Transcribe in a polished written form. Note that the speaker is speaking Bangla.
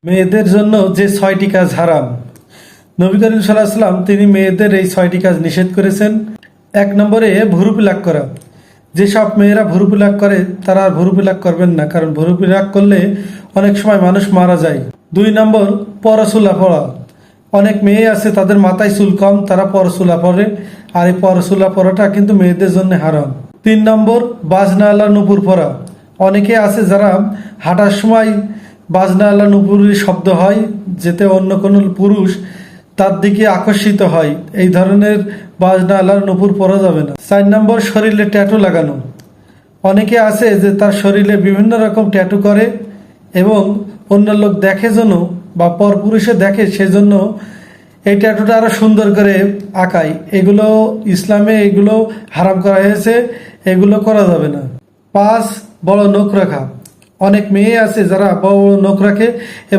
মেয়েদের জন্য যে 6টি কাজ হারাম, নবী করিম সাল্লাল্লাহু আলাইহি ওয়াসাল্লাম তিনি মেয়েদের এই 6টি কাজ নিষেধ করেছেন। 1 নম্বরে ভুরু পিলাক করা। যেসব মেয়েরা ভুরু পিলাক করে তারা আর ভুরু পিলাক করবেন না, কারণ ভুরু পিলাক করলে অনেক সময় মানুষ মারা যায়। 2 নম্বর পরচুলা পরা। অনেক মেয়ে আছে তাদের মাথায় চুল কম, তারা পরচুলা পরে, আর এই পরচুলা পরাটা কিন্তু মেয়েদের জন্য হারাম। 3 নম্বর বাজনা আলা নুপুর পরা। অনেকে আছে যারা হাঁটার সময় বাজনা আলা নুপুরের শব্দ হয়, যেতে অন্য কোনো পুরুষ তার দিকে আকর্ষিত হয়। এই ধরনের বাজনা আলা নুপুর পরা যাবে না। 4 নম্বর শরীরে ট্যাটু লাগানো। অনেকে আছে যে তার শরীরে বিভিন্ন রকম ট্যাটু করে এবং অন্য লোক দেখে জন্য বা পরপুরুষে দেখে সেজন্য এই ট্যাটুটা আরো সুন্দর করে আঁকায়। এগুলো ইসলামে এগুলো হারাম করা হয়েছে, এগুলো করা যাবে না। 5 বড় নখ রাখা। অনেক মেয়ে আছে যারা বড় বড় নখ রাখে এবং